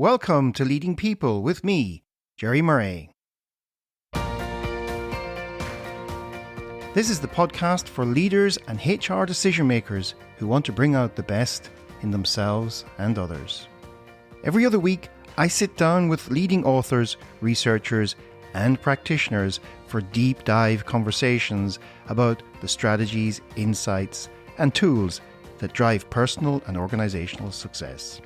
Welcome to Leading People with me, Jerry Murray. This is the podcast for leaders and HR decision makers who want to bring out the best in themselves and others. Every other week, I sit down with leading authors, researchers, and practitioners for deep dive conversations about the strategies, insights, and tools that drive personal and organizational success.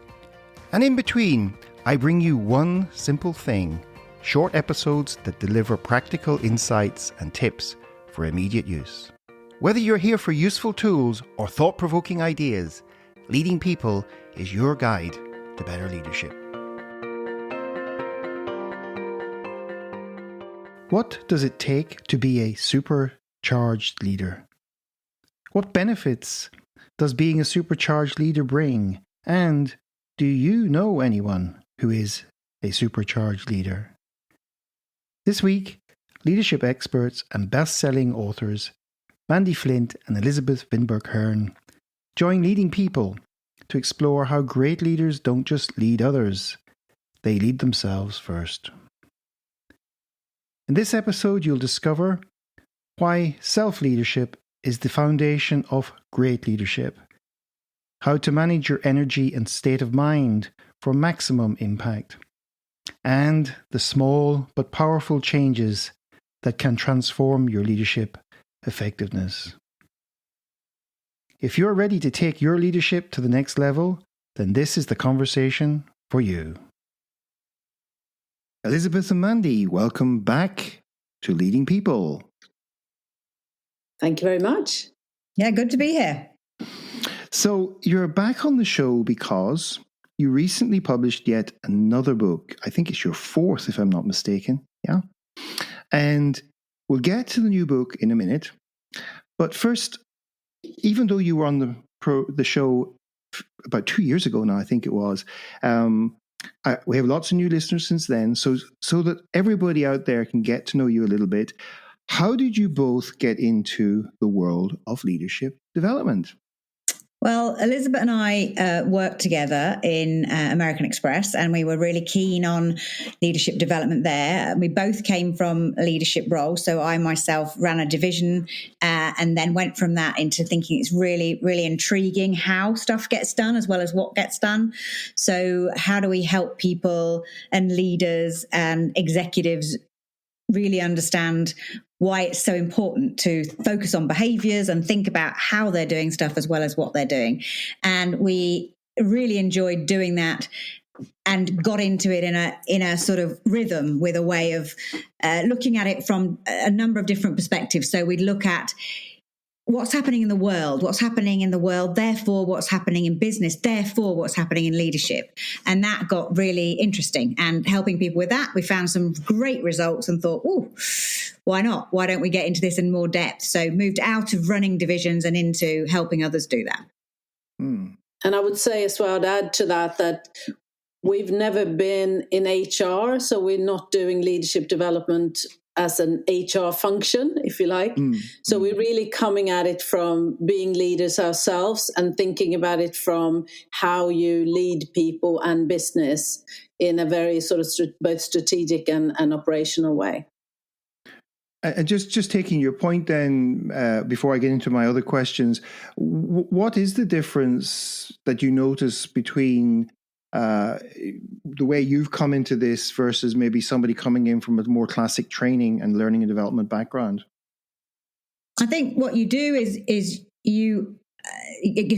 And in between, I bring you one simple thing, short episodes that deliver practical insights and tips for immediate use. Whether you're here for useful tools or thought-provoking ideas, Leading People is your guide to better leadership. What does it take to be a supercharged leader? What benefits does being a supercharged leader bring? And do you know anyone who is a supercharged leader? This week, leadership experts and best-selling authors Mandy Flint and Elizabeth Vinberg-Hearn join Leading People to explore how great leaders don't just lead others, they lead themselves first. In this episode, you'll discover why self-leadership is the foundation of great leadership, how to manage your energy and state of mind for maximum impact, and the small but powerful changes that can transform your leadership effectiveness. If you're ready to take your leadership to the next level, then this is the conversation for you. Elizabeth and Mandy, welcome back to Leading People. Thank you very much. Yeah, good to be here. So you're back on the show because you recently published yet another book. I think it's your fourth, if I'm not mistaken. Yeah. And we'll get to the new book in a minute. But first, even though you were on the show about 2 years ago now, I think it was, we have lots of new listeners since then. So that everybody out there can get to know you a little bit, how did you both get into the world of leadership development? Well, Elizabeth and I worked together in American Express, and we were really keen on leadership development there. We both came from a leadership role. So I myself ran a division and then went from that into thinking it's really, really intriguing how stuff gets done as well as what gets done. So how do we help people and leaders and executives really understand why it's so important to focus on behaviors and think about how they're doing stuff as well as what they're doing. And we really enjoyed doing that and got into it in a sort of rhythm with a way of looking at it from a number of different perspectives. So we'd look at what's happening in the world, therefore what's happening in business, therefore what's happening in leadership. And that got really interesting. And helping people with that, we found some great results and thought, oh, why not? Why don't we get into this in more depth? So moved out of running divisions and into helping others do that. And I would say as well, to add to that we've never been in HR, so we're not doing leadership development as an HR function, if you like. So we're really coming at it from being leaders ourselves and thinking about it from how you lead people and business in a very sort of both strategic and operational way. And just taking your point then, before I get into my other questions, what is the difference that you notice between the way you've come into this versus maybe somebody coming in from a more classic training and learning and development background? I think what you do is it's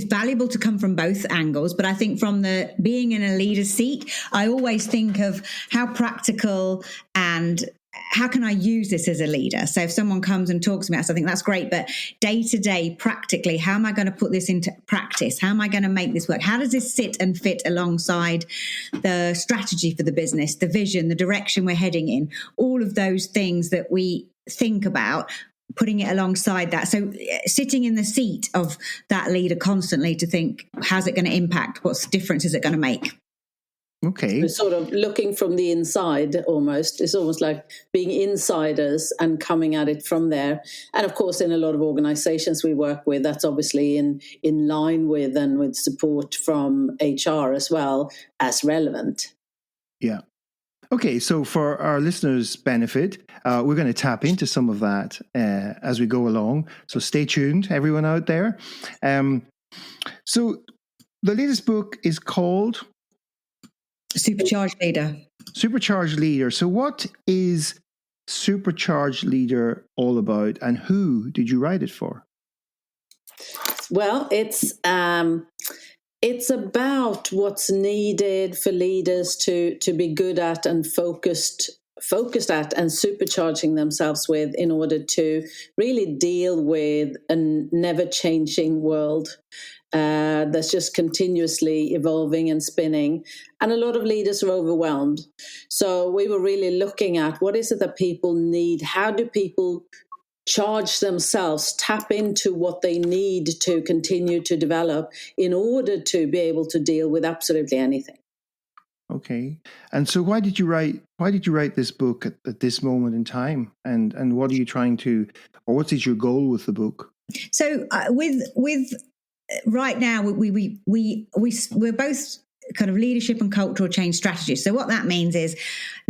valuable to come from both angles, but I think from the being in a leader's seat, I always think of how practical and how can I use this as a leader? So if someone comes and talks to me, I think that's great, but day to day, practically, how am I going to put this into practice? How am I going to make this work? How does this sit and fit alongside the strategy for the business, the vision, the direction we're heading in, all of those things that we think about, putting it alongside that. So sitting in the seat of that leader constantly to think, how's it going to impact? What difference is it going to make? Okay. We're sort of looking from the inside almost. It's almost like being insiders and coming at it from there. And of course, in a lot of organizations we work with, that's obviously in line with and with support from HR as well as relevant. Yeah. Okay, so for our listeners' benefit, we're going to tap into some of that as we go along. So stay tuned, everyone out there. So the latest book is called Supercharged Leader. Supercharged Leader. So what is Supercharged Leader all about, and who did you write it for? Well, it's about what's needed for leaders to be good at and focused at and supercharging themselves with in order to really deal with a never-changing world that's just continuously evolving and spinning. And a lot of leaders are overwhelmed. So we were really looking at what is it that people need? How do people charge themselves, tap into what they need to continue to develop in order to be able to deal with absolutely anything? Okay. And so why did you write this book at this moment in time? And what are you trying to, or what is your goal with the book? So with right now, we're both kind of leadership and cultural change strategists. So what that means is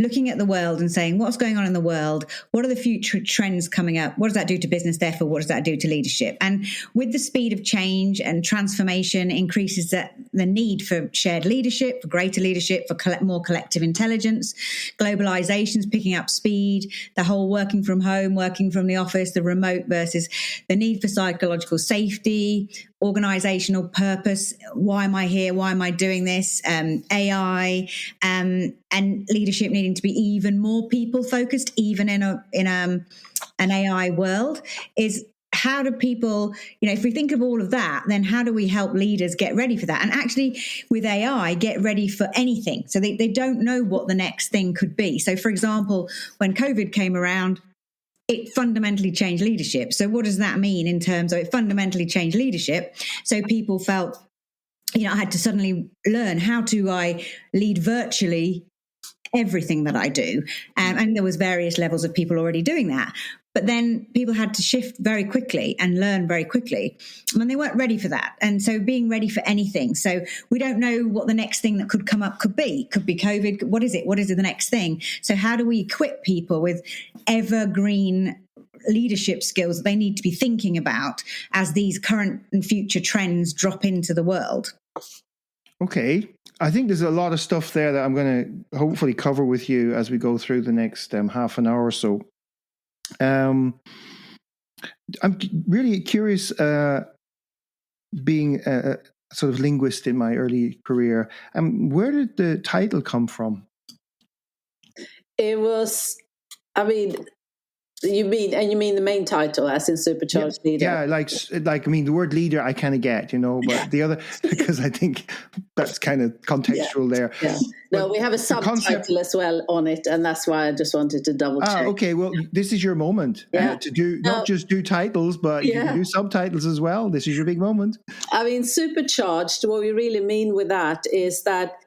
looking at the world and saying, what's going on in the world? What are the future trends coming up? What does that do to business? Therefore, what does that do to leadership? And with the speed of change and transformation increases the need for shared leadership, for greater leadership, for more collective intelligence. Globalization's picking up speed, the whole working from home, working from the office, the remote versus the need for psychological safety, organizational purpose. Why am I here? Why am I doing this? AI and leadership needing to be even more people focused, even in an AI world. Is how do people, if we think of all of that, then how do we help leaders get ready for that? And actually with AI, get ready for anything. So they don't know what the next thing could be. So for example, when COVID came around, it fundamentally changed leadership. So what does that mean in terms of it fundamentally changed leadership? So people felt, I had to suddenly learn how do I lead virtually everything that I do. And there was various levels of people already doing that. But then people had to shift very quickly and learn very quickly. And they weren't ready for that. And so being ready for anything. So we don't know what the next thing that could come up could be. Could be COVID. What is it? What is the next thing? So how do we equip people with evergreen leadership skills that they need to be thinking about as these current and future trends drop into the world? Okay. I think there's a lot of stuff there that I'm going to hopefully cover with you as we go through the next half an hour or so. I'm really curious, being a sort of linguist in my early career. Where did the title come from? It was, you mean the main title, as in Supercharged Leader? Yeah, like the word leader I kind of get, but the other, because I think that's kind of contextual there. Yeah. No, we have a subtitle as well on it, and that's why I just wanted to double check. Okay, well, this is your moment to do not just do titles, but you can do subtitles as well. This is your big moment. Supercharged, what we really mean with that is that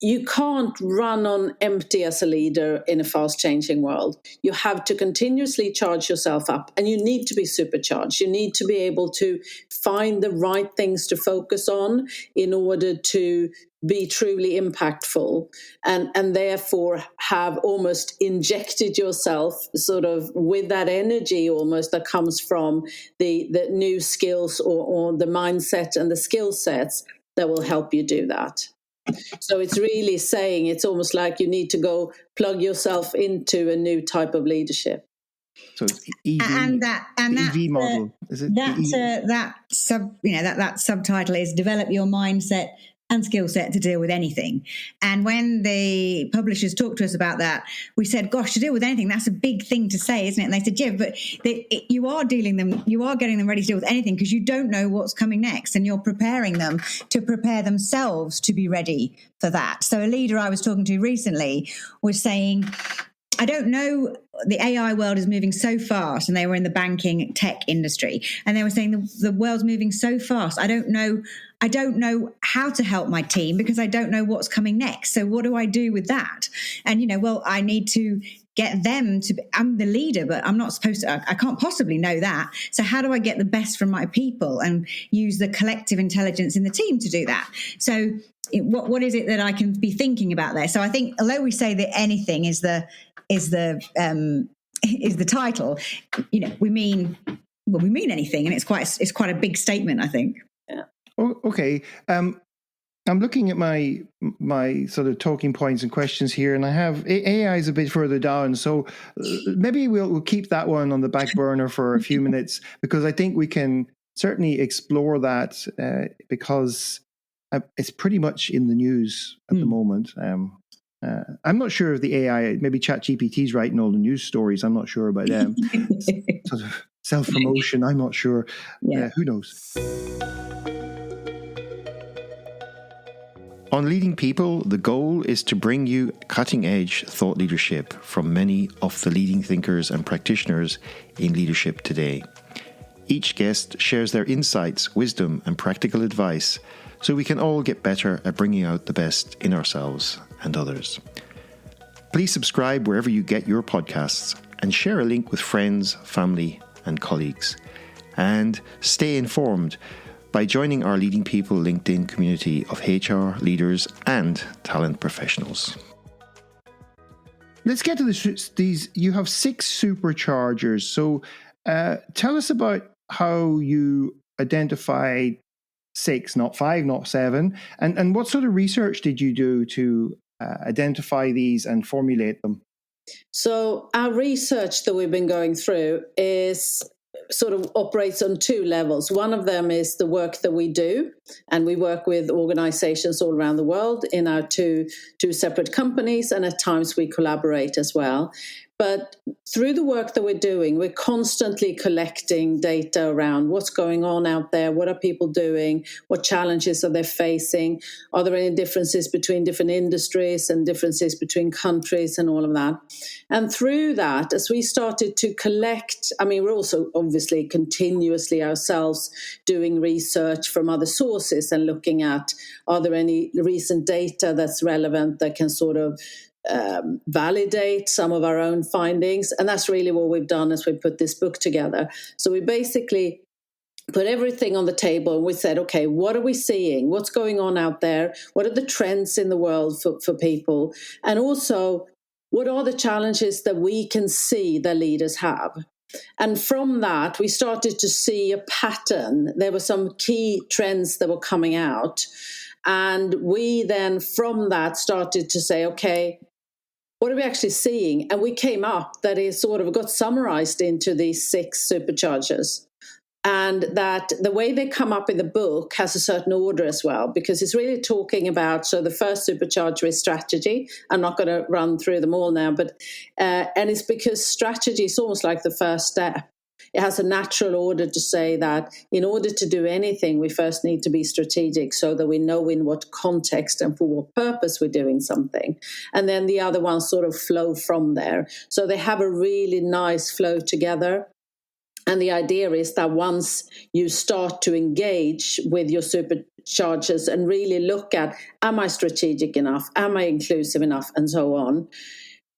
you can't run on empty as a leader in a fast-changing world. You have to continuously charge yourself up, and you need to be supercharged. You need to be able to find the right things to focus on in order to be truly impactful, and therefore have almost injected yourself sort of with that energy almost that comes from the new skills or the mindset and the skill sets that will help you do that. So it's really saying it's almost like you need to go plug yourself into a new type of leadership. So it's EV, that EV model. Is it that subtitle is develop your mindset and skill set to deal with anything. And when the publishers talked to us about that, we said, gosh, to deal with anything, that's a big thing to say, isn't it? And they said, yeah, but you are getting them ready to deal with anything because you don't know what's coming next, and you're preparing them to prepare themselves to be ready for that. So a leader I was talking to recently was saying, I don't know, the AI world is moving so fast, and they were in the banking tech industry, and they were saying the world's moving so fast. I don't know how to help my team because I don't know what's coming next. So what do I do with that? And, I need to get them to, I'm the leader, but I'm not supposed to, I can't possibly know that. So how do I get the best from my people and use the collective intelligence in the team to do that? So what is it that I can be thinking about there? So I think, although we say that anything is the title, we mean anything, and it's quite a big statement, I think. Yeah. Oh, okay. I'm looking at my sort of talking points and questions here, and I have AI is a bit further down, so maybe we'll keep that one on the back burner for a few minutes, because I think we can certainly explore that because it's pretty much in the news at the moment. I'm not sure if the AI, maybe ChatGPT is writing all the news stories. I'm not sure about them. Sort of self-promotion. I'm not sure. Yeah. Who knows? On Leading People, the goal is to bring you cutting-edge thought leadership from many of the leading thinkers and practitioners in leadership today. Each guest shares their insights, wisdom, and practical advice so we can all get better at bringing out the best in ourselves and others. Please subscribe wherever you get your podcasts and share a link with friends, family, and colleagues. And stay informed by joining our Leading People LinkedIn community of HR leaders and talent professionals. Let's get to these. You have 6 superchargers. So tell us about how you identified 6, not 5, not 7, and what sort of research did you do to identify these and formulate them? So our research that we've been going through is sort of operates on 2 levels. One of them is the work that we do, and we work with organizations all around the world in our two separate companies, and at times we collaborate as well. But through the work that we're doing, we're constantly collecting data around what's going on out there, what are people doing, what challenges are they facing, are there any differences between different industries and differences between countries and all of that. And through that, as we started to collect, we're also obviously continuously ourselves doing research from other sources and looking at, are there any recent data that's relevant that can sort of validate some of our own findings. And that's really what we've done as we put this book together. So we basically put everything on the table and we said, okay, what are we seeing? What's going on out there? What are the trends in the world for people? And also, what are the challenges that we can see that leaders have? And from that, we started to see a pattern. There were some key trends that were coming out. And we then, from that, started to say, okay, what are we actually seeing? And we came up that it sort of got summarized into these 6 superchargers. And that the way they come up in the book has a certain order as well, because it's really talking about, so the first supercharger is strategy. I'm not going to run through them all now, but and it's because strategy is almost like the first step. It has a natural order to say that in order to do anything, we first need to be strategic so that we know in what context and for what purpose we're doing something. And then the other ones sort of flow from there. So they have a really nice flow together. And the idea is that once you start to engage with your superchargers and really look at, am I strategic enough? Am I inclusive enough? And so on.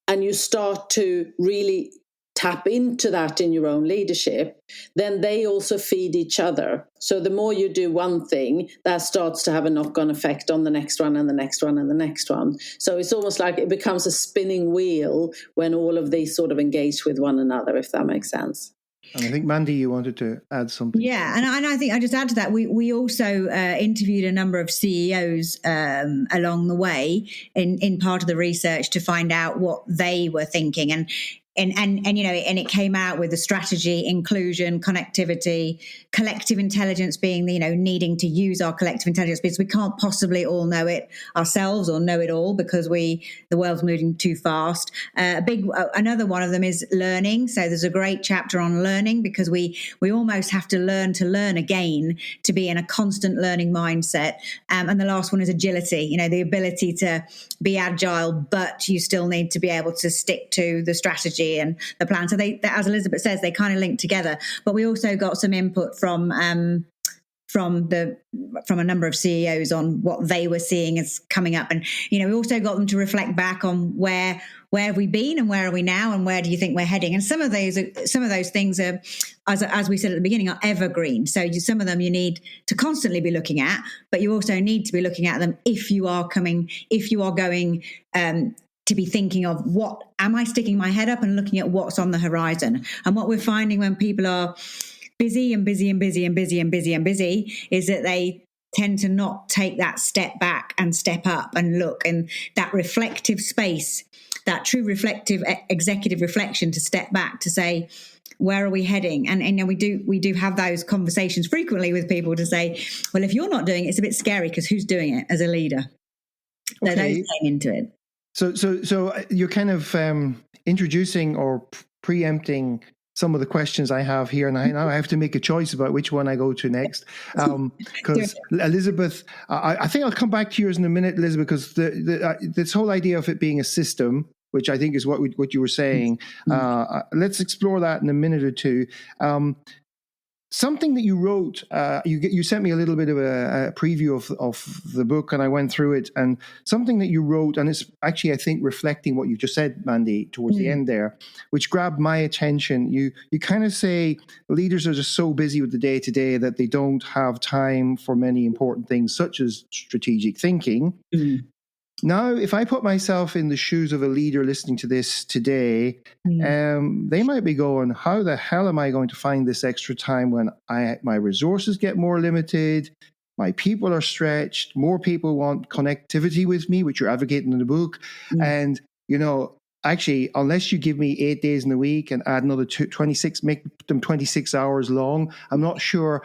And you start to really tap into that in your own leadership, then they also feed each other. So the more you do one thing, that starts to have a knock-on effect on the next one and the next one and the next one. So it's almost like it becomes a spinning wheel when all of these sort of engage with one another, if that makes sense. And I think, Mandy, you wanted to add something. Yeah, and I think I just add to that, we also interviewed a number of CEOs along the way in part of the research to find out what they were thinking. And it came out with the strategy, inclusion, connectivity, collective intelligence being needing to use our collective intelligence, because we can't possibly all know it ourselves or know it all because the world's moving too fast. Another one of them is learning. So there's a great chapter on learning, because we almost have to learn again to be in a constant learning mindset. And the last one is agility. The ability to be agile, but you still need to be able to stick to the strategy and the plan. So they, as Elizabeth says, they kind of link together. But we also got some input from from a number of CEOs on what they were seeing as coming up. And, we also got them to reflect back on where have we been and where are we now and where do you think we're heading? And some of those things are, as we said at the beginning, are evergreen. So some of them you need to constantly be looking at, but you also need to be looking at them if you are going to be thinking of what am I sticking my head up and looking at what's on the horizon. And what we're finding when people are busy and busy and busy and busy and busy and busy is that they tend to not take that step back and step up and look, and that reflective space, that true reflective executive reflection, to step back to say, where are we heading? And we do have those conversations frequently with people to say, well, if you're not doing it, it's a bit scary because who's doing it as a leader? So those came into it. So you're kind of introducing or preempting some of the questions I have here, and now I have to make a choice about which one I go to next. Because Elizabeth, I think I'll come back to yours in a minute, Elizabeth, because this whole idea of it being a system, which I think is what you were saying. Let's explore that in a minute or two. Something that you wrote, you sent me a little bit of a preview of the book, and I went through it. And something that you wrote, and it's actually, I think, reflecting what you just said, Mandy, towards the end there, which grabbed my attention. You kind of say leaders are just so busy with the day-to-day that they don't have time for many important things, such as strategic thinking. Now, if I put myself in the shoes of a leader listening to this today, they might be going, how the hell am I going to find this extra time when my resources get more limited, my people are stretched, more people want connectivity with me, which you're advocating in the book. And, actually, unless you give me 8 days in the week and add another 26, make them 26 hours long, I'm not sure.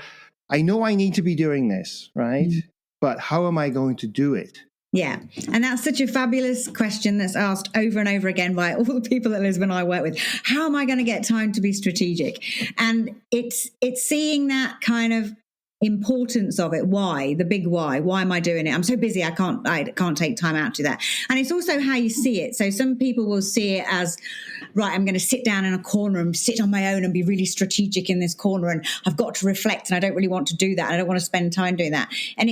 I know I need to be doing this, right? But how am I going to do it? Yeah. And that's such a fabulous question that's asked over and over again by all the people that Elizabeth and I work with. How am I going to get time to be strategic? And it's seeing that kind of importance of it. Why? The big why. Why am I doing it? I'm so busy. I can't take time out to do that. And it's also how you see it. So some people will see it as, right, I'm going to sit down in a corner and sit on my own and be really strategic in this corner. And I've got to reflect, and I don't really want to do that. I don't want to spend time doing that. And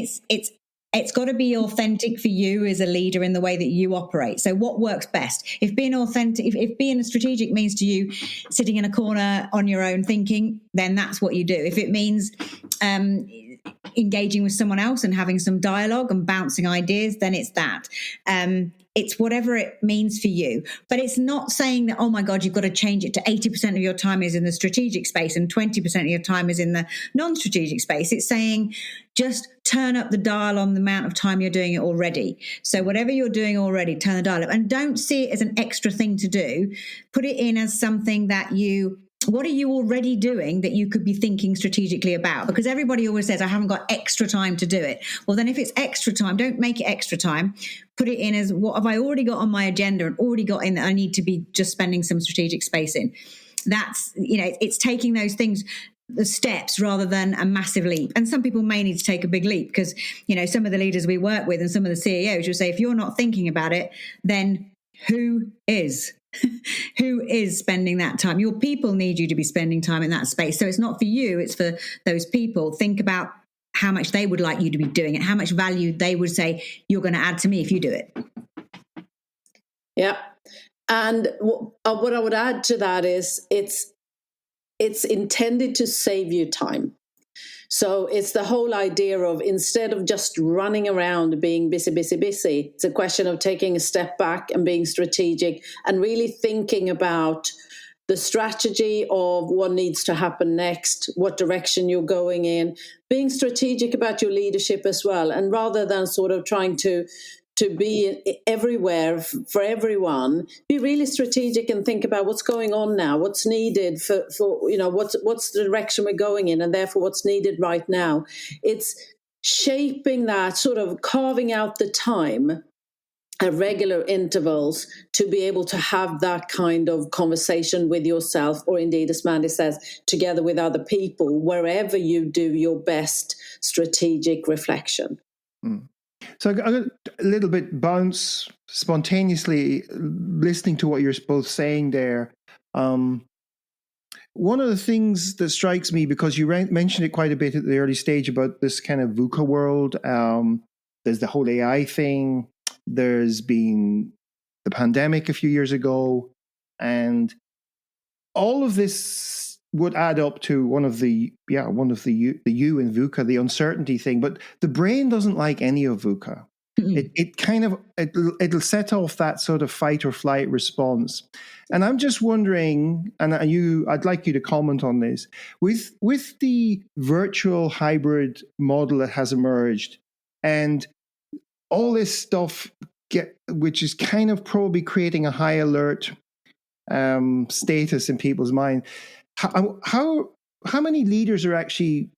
it's got to be authentic for you as a leader in the way that you operate. So what works best? If being authentic, if being strategic means to you sitting in a corner on your own thinking, then that's what you do. If it means engaging with someone else and having some dialogue and bouncing ideas, then it's that. It's whatever it means for you. But it's not saying that, oh my God, you've got to change it to 80% of your time is in the strategic space and 20% of your time is in the non-strategic space. It's saying just turn up the dial on the amount of time you're doing it already. So whatever you're doing already, turn the dial up. And don't see it as an extra thing to do. Put it in as something that what are you already doing that you could be thinking strategically about? Because everybody always says, I haven't got extra time to do it. Well, then if it's extra time, don't make it extra time. Put it in as, what have I already got on my agenda and already got in that I need to be just spending some strategic space in? That's, it's taking those things, the steps, rather than a massive leap. And some people may need to take a big leap because, some of the leaders we work with and some of the CEOs will say, if you're not thinking about it, then who is? Who is spending that time? Your people need you to be spending time in that space. So it's not for you, it's for those people. Think about how much they would like you to be doing it, how much value they would say you're going to add to me if you do it. Yeah. And what I would add to that is it's intended to save you time. So it's the whole idea of, instead of just running around being busy, it's a question of taking a step back and being strategic and really thinking about the strategy of what needs to happen next, what direction you're going in, being strategic about your leadership as well. And rather than sort of trying to be everywhere for everyone, be really strategic and think about what's going on now, what's needed for what's the direction we're going in, and therefore what's needed right now. It's shaping that, sort of carving out the time at regular intervals to be able to have that kind of conversation with yourself, or indeed, as Mandy says, together with other people, wherever you do your best strategic reflection. So I got a little bit bounce spontaneously listening to what you're both saying there. one of the things that strikes me, because you mentioned it quite a bit at the early stage about this kind of VUCA world, there's the whole AI thing. There's been the pandemic a few years ago, and all of this would add up to one of the U in VUCA, the uncertainty thing. But the brain doesn't like any of VUCA. It'll set off that sort of fight or flight response. And I'm just wondering, and I'd like you to comment on this, with the virtual hybrid model that has emerged, and all this stuff which is kind of probably creating a high alert status in people's mind. How many leaders are actually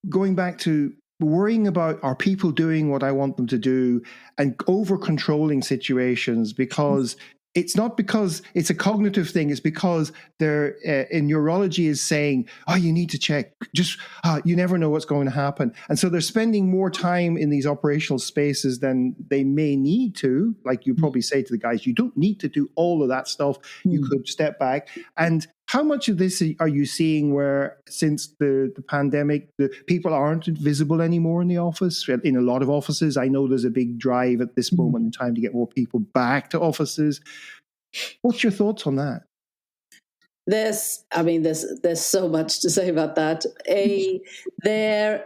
going back to worrying about, are people doing what I want them to do, and over controlling situations? Because it's not because it's a cognitive thing. It's because they're in neurology is saying, oh, you need to check. Just you never know what's going to happen. And so they're spending more time in these operational spaces than they may need to. Like you probably say to the guys, you don't need to do all of that stuff. You could step back. And how much of this are you seeing where, since the pandemic, the people aren't visible anymore in the office? In a lot of offices, I know there's a big drive at this moment in time to get more people back to offices. What's your thoughts on that? There's so much to say about that. Their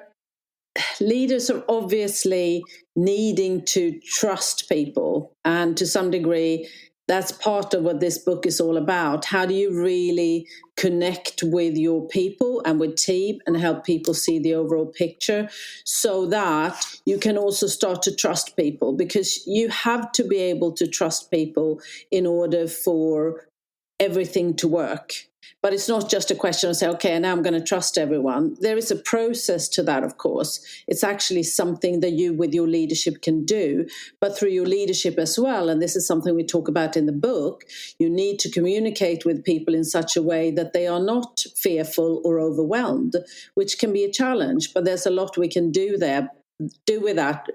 leaders are obviously needing to trust people, and to some degree, that's part of what this book is all about. How do you really connect with your people and with team and help people see the overall picture, so that you can also start to trust people? Because you have to be able to trust people in order for everything to work. But it's not just a question of say, okay, now I'm going to trust everyone. There is a process to that, of course. It's actually something that you, with your leadership, can do, but through your leadership as well. And this is something we talk about in the book. You need to communicate with people in such a way that they are not fearful or overwhelmed, which can be a challenge. But there's a lot we can do with that,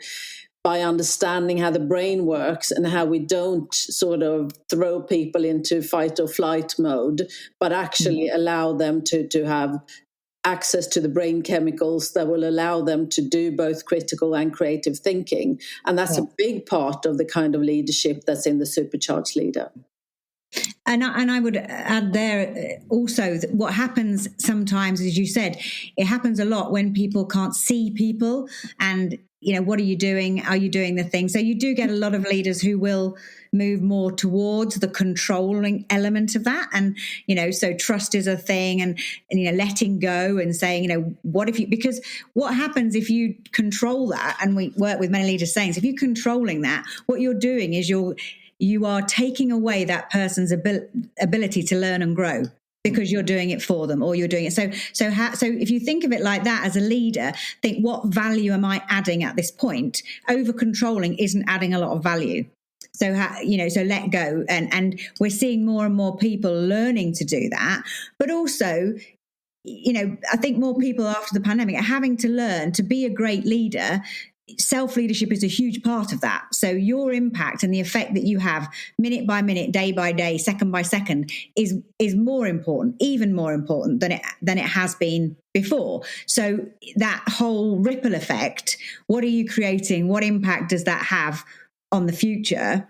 by understanding how the brain works and how we don't sort of throw people into fight or flight mode, but actually allow them to have access to the brain chemicals that will allow them to do both critical and creative thinking. And that's a big part of the kind of leadership that's in the Supercharged Leader. And I would add there also that what happens sometimes, as you said, it happens a lot when people can't see people and, what are you doing? Are you doing the thing? So you do get a lot of leaders who will move more towards the controlling element of that. And, so trust is a thing, and letting go and saying, because what happens if you control that, and we work with many leaders saying, so if you're controlling that, what you're doing is you are taking away that person's ability to learn and grow, because you're doing it for them, or you're doing it. So if you think of it like that as a leader, think, what value am I adding at this point? Over controlling isn't adding a lot of value. So so let go, and we're seeing more and more people learning to do that, but also, I think more people after the pandemic are having to learn to be a great leader. Self-leadership is a huge part of that. So your impact and the effect that you have minute by minute, day by day, second by second is more important, even more important than it has been before. So that whole ripple effect, what are you creating? What impact does that have on the future?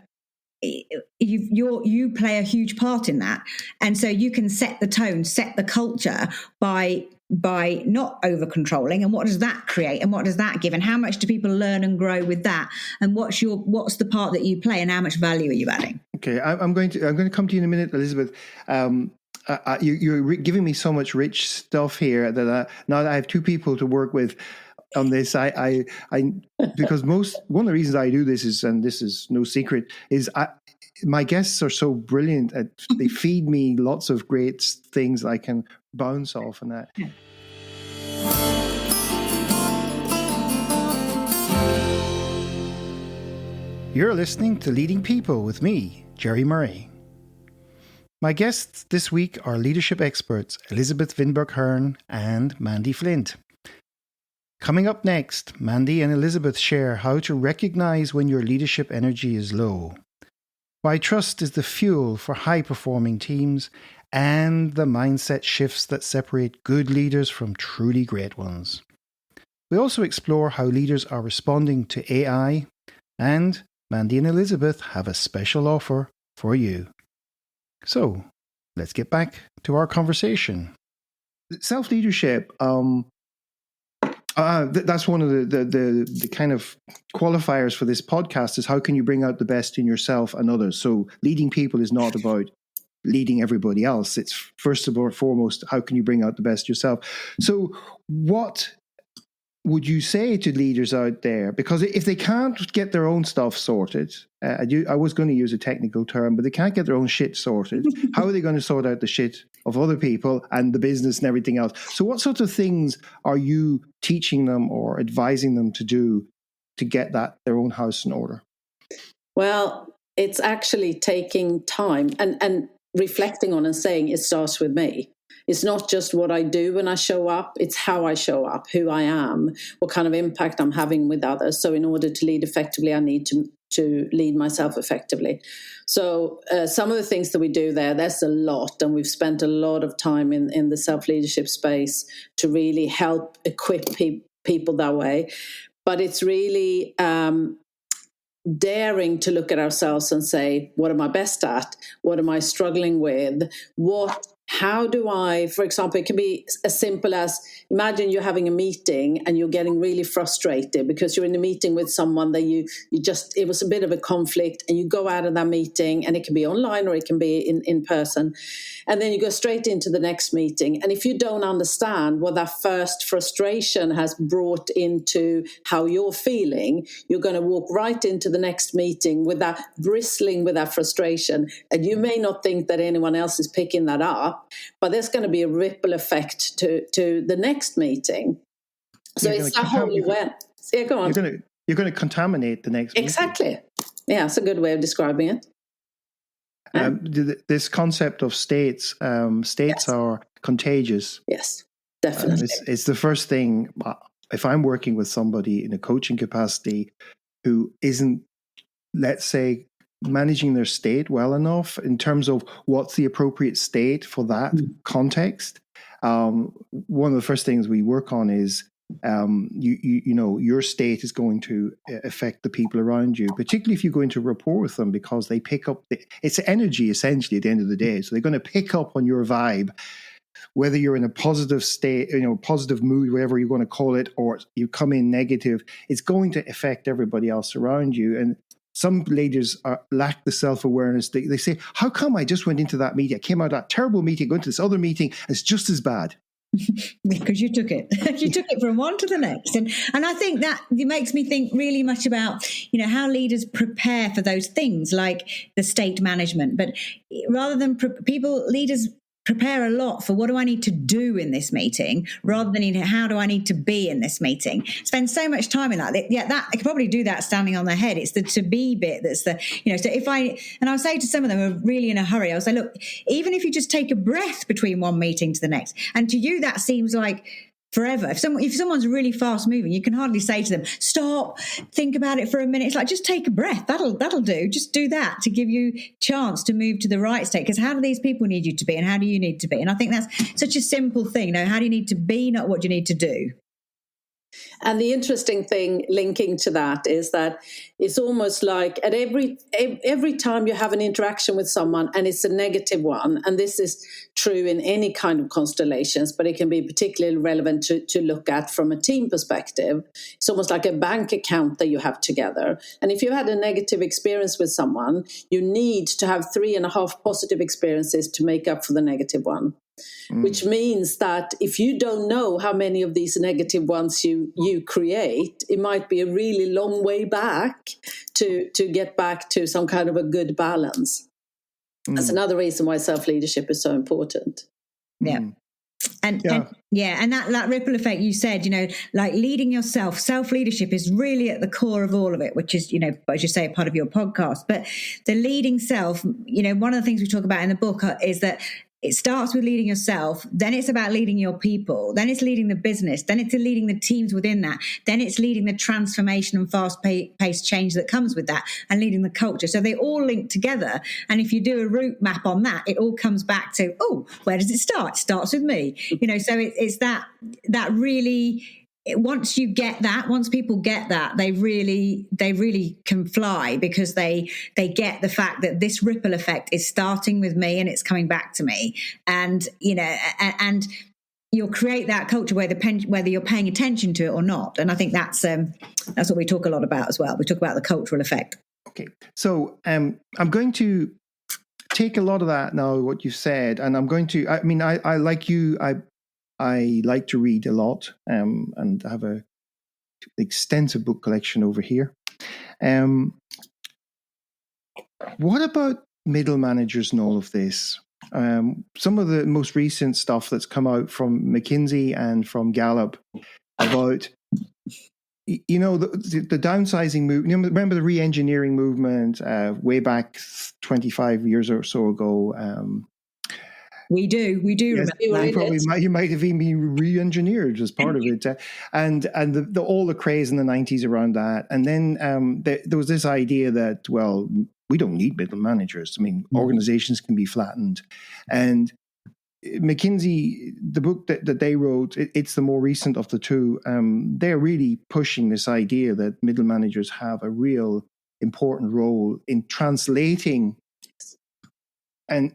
You play a huge part in that. And so you can set the tone, set the culture by not over controlling. And what does that create? And what does that give? And how much do people learn and grow with that? And what's the part that you play, and how much value are you adding? Okay, I'm going to come to you in a minute, Elizabeth. You're giving me so much rich stuff here that now that I have two people to work with on this, I because one of the reasons I do this is, and this is no secret, is my guests are so brilliant at they feed me lots of great things I can bounce off and that. Yeah. You're listening to Leading People with me, Jerry Murray. My guests this week are leadership experts Elizabeth Vinberg-Hearn and Mandy Flint. Coming up next, Mandy and Elizabeth share how to recognize when your leadership energy is low, why trust is the fuel for high-performing teams, and the mindset shifts that separate good leaders from truly great ones. We also explore how leaders are responding to AI, and Mandy and Elizabeth have a special offer for you. So, let's get back to our conversation. Self-leadership, that's one of the kind of qualifiers for this podcast is how can you bring out the best in yourself and others. So leading people is not about leading everybody else. It's first and foremost, how can you bring out the best yourself? So what would you say to leaders out there? Because if they can't get their own stuff sorted, I was going to use a technical term, but they can't get their own shit sorted. How are they going to sort out the shit of other people and the business and everything else? So what sorts of things are you teaching them or advising them to do to get their own house in order? Well, it's actually taking time and reflecting on and saying it starts with me. It's not just what I do when I show up, it's how I show up, who I am, what kind of impact I'm having with others. So in order to lead effectively, I need to lead myself effectively. So some of the things that we do there's a lot, and we've spent a lot of time in the self-leadership space to really help equip people that way. But it's really daring to look at ourselves and say, what am I best at? What am I struggling with? How do I, for example, it can be as simple as, imagine you're having a meeting and you're getting really frustrated because you're in a meeting with someone that it was a bit of a conflict, and you go out of that meeting, and it can be online or it can be in person. And then you go straight into the next meeting. And if you don't understand what that first frustration has brought into how you're feeling, you're going to walk right into the next meeting with that bristling with that frustration. And you may not think that anyone else is picking that up, but there's going to be a ripple effect to the next meeting. So it's a whole event. Yeah, go on. You're going to contaminate the next meeting. Exactly. Yeah, that's a good way of describing it. This concept of states yes. are contagious. Yes, definitely. It's the first thing. If I'm working with somebody in a coaching capacity who isn't, let's say, managing their state well enough in terms of what's the appropriate state for that context, one of the first things we work on is you know, your state is going to affect the people around you, particularly if you go into rapport with them, because they pick up it's energy essentially at the end of the day. So they're going to pick up on your vibe, whether you're in a positive state, you know, positive mood, whatever you're going to call it, or you come in negative. It's going to affect everybody else around you. And some leaders lack the self-awareness. They say, how come I just went into that meeting? I came out of that terrible meeting, going to this other meeting, and it's just as bad. Because you took it. You took it from one to the next. And I think that it makes me think really much about, you know, how leaders prepare for those things like the state management. But rather than leaders prepare a lot for what do I need to do in this meeting rather than how do I need to be in this meeting. Spend so much time in that. Yeah, that I could probably do that standing on their head. It's the to be bit that's the, you know, so I'll say to some of them who are really in a hurry, I'll say, look, even if you just take a breath between one meeting to the next, and to you that seems like forever. If someone's really fast moving, you can hardly say to them, stop, think about it for a minute. It's like, just take a breath. That'll do. Just do that to give you chance to move to the right state. Because how do these people need you to be, and how do you need to be? And I think that's such a simple thing. You know, how do you need to be, not what you need to do. And the interesting thing linking to that is that it's almost like at every time you have an interaction with someone and it's a negative one, and this is true in any kind of constellations, but it can be particularly relevant to look at from a team perspective. It's almost like a bank account that you have together. And if you had a negative experience with someone, you need to have 3.5 positive experiences to make up for the negative one. Which means that if you don't know how many of these negative ones you create, it might be a really long way back to get back to some kind of a good balance. That's another reason why self-leadership is so important. Yeah. And that ripple effect you said, you know, like leading yourself, self-leadership is really at the core of all of it, which is, you know, as you say, a part of your podcast. But the leading self, you know, one of the things we talk about in the book is that it starts with leading yourself, then it's about leading your people, then it's leading the business, then it's leading the teams within that, then it's leading the transformation and fast-paced change that comes with that, and leading the culture. So they all link together. And if you do a route map on that, it all comes back to, oh, where does it start? It starts with me. So it's that really... Once people get that, they really can fly, because they get the fact that this ripple effect is starting with me and it's coming back to me. And and you'll create that culture whether you're paying attention to it or not. And I think that's what we talk a lot about as well. We talk about the cultural effect. Okay, so I'm going to take a lot of that now, what you said, and I'm going to. I mean, I like you. I like to read a lot, and I have an extensive book collection over here. What about middle managers and all of this? Some of the most recent stuff that's come out from McKinsey and from Gallup about, the downsizing movement. Remember the re-engineering movement way back 25 years or so ago? We do yes, remember. You might have even been re-engineered as part of it, and all the craze in the 90s around that. And then there was this idea that, well, we don't need middle managers. I mean, organizations can be flattened. And McKinsey, the book that they wrote, it's the more recent of the two. They're really pushing this idea that middle managers have a real important role in translating. And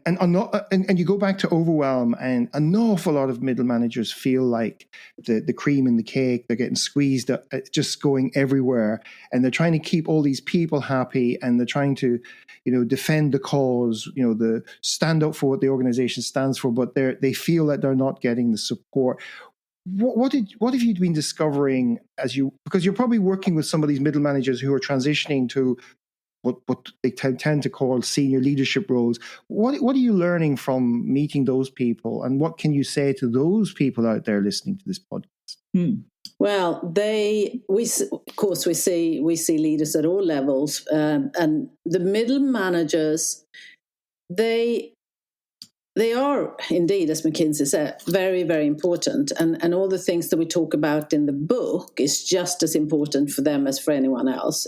you go back to overwhelm, and an awful lot of middle managers feel like the cream in the cake. They're getting squeezed, just going everywhere, and they're trying to keep all these people happy, and they're trying to, defend the cause, the stand up for what the organization stands for, but they feel that they're not getting the support. What have you been discovering because you're probably working with some of these middle managers who are transitioning to what they tend to call senior leadership roles. What are you learning from meeting those people, and what can you say to those people out there listening to this podcast? Well, we see leaders at all levels, and the middle managers, they are indeed, as McKinsey said, very, very important, and all the things that we talk about in the book is just as important for them as for anyone else,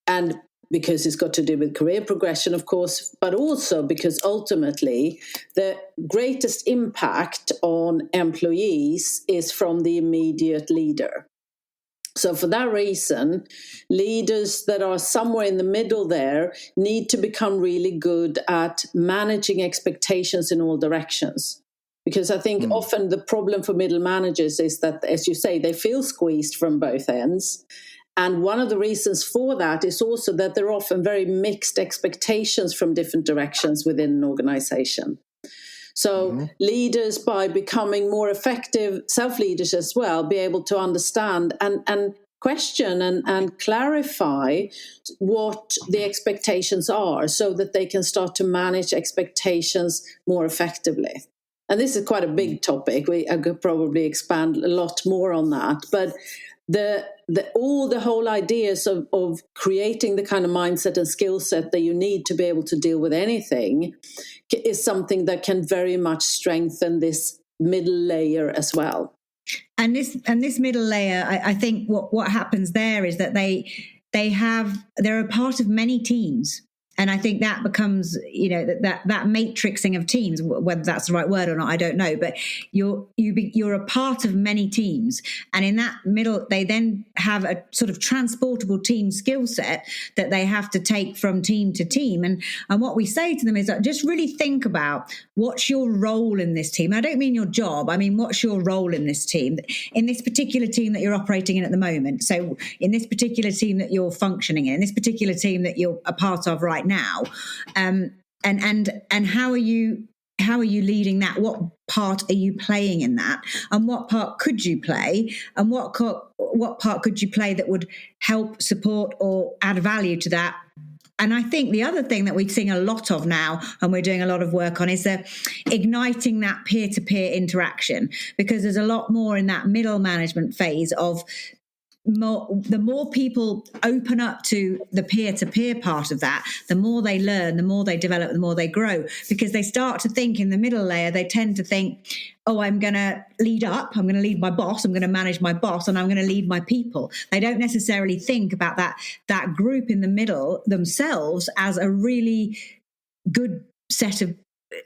and because it's got to do with career progression, of course, but also because ultimately the greatest impact on employees is from the immediate leader. So for that reason, leaders that are somewhere in the middle there need to become really good at managing expectations in all directions. Because I think often the problem for middle managers is that, as you say, they feel squeezed from both ends. And one of the reasons for that is also that there are often very mixed expectations from different directions within an organization. So leaders, by becoming more effective self-leaders as well, be able to understand and question and clarify what the expectations are, so that they can start to manage expectations more effectively. And this is quite a big topic. I could probably expand a lot more on that. But the whole ideas of creating the kind of mindset and skill set that you need to be able to deal with anything is something that can very much strengthen this middle layer as well. And this middle layer, I think what happens there is that they're a part of many teams. And I think that becomes, that matrixing of teams, whether that's the right word or not, I don't know. But you're a part of many teams, and in that middle, they then have a sort of transportable team skill set that they have to take from team to team. And what we say to them is that just really think about what's your role in this team. I don't mean your job. I mean, what's your role in this team, in this particular team that you're operating in at the moment. So in this particular team that you're functioning in this particular team that you're a part of right now, and how are you leading that? What part are you playing in that, and what part could you play, and what part could you play that would help support or add value to that? And I think the other thing that we're seeing a lot of now, and we're doing a lot of work on, is igniting that peer-to-peer interaction, because there's a lot more in that middle management phase of the more people open up to the peer-to-peer part of that, the more they learn, the more they develop, the more they grow, because they start to think in the middle layer, they tend to think, oh, I'm going to lead up, I'm going to lead my boss, I'm going to manage my boss, and I'm going to lead my people. They don't necessarily think about that group in the middle themselves as a really good set of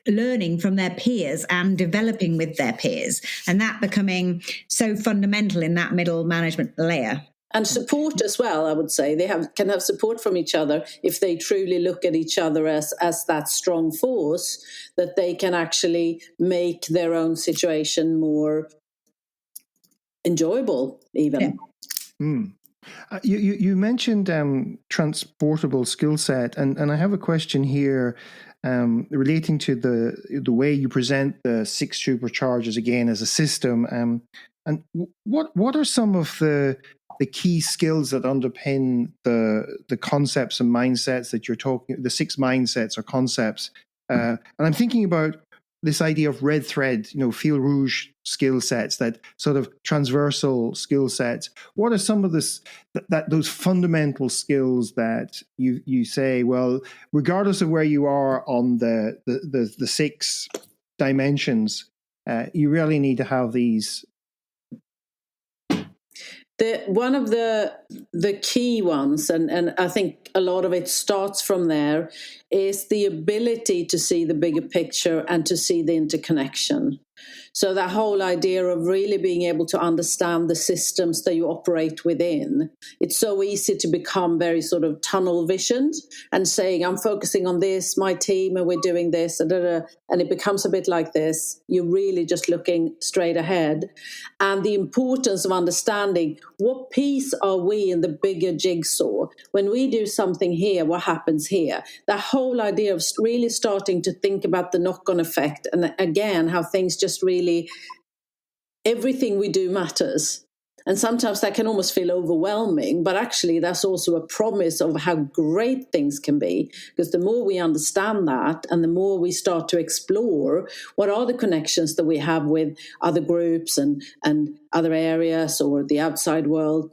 learning from their peers and developing with their peers, and that becoming so fundamental in that middle management layer. And support as well, I would say. They can have support from each other if they truly look at each other as that strong force, that they can actually make their own situation more enjoyable even. Yeah. You mentioned transportable skill set, and I have a question here relating to the way you present the 6 superchargers again as a system. And what are some of the key skills that underpin the concepts and mindsets that you're talking, the 6 mindsets or concepts? And I'm thinking about this idea of red thread, fil rouge skill sets, that sort of transversal skill sets. What are some of those fundamental skills that you say, well, regardless of where you are on the 6 dimensions, you really need to have these? One of the key ones, and I think a lot of it starts from there, is the ability to see the bigger picture and to see the interconnection. So that whole idea of really being able to understand the systems that you operate within. It's so easy to become very sort of tunnel visioned and saying, I'm focusing on this, my team, and we're doing this, and it becomes a bit like this. You're really just looking straight ahead. And the importance of understanding what piece are we in the bigger jigsaw? When we do something here, what happens here? That whole idea of really starting to think about the knock-on effect, and again, how things just really, everything we do matters. And sometimes that can almost feel overwhelming, but actually that's also a promise of how great things can be, because the more we understand that and the more we start to explore what are the connections that we have with other groups and other areas or the outside world,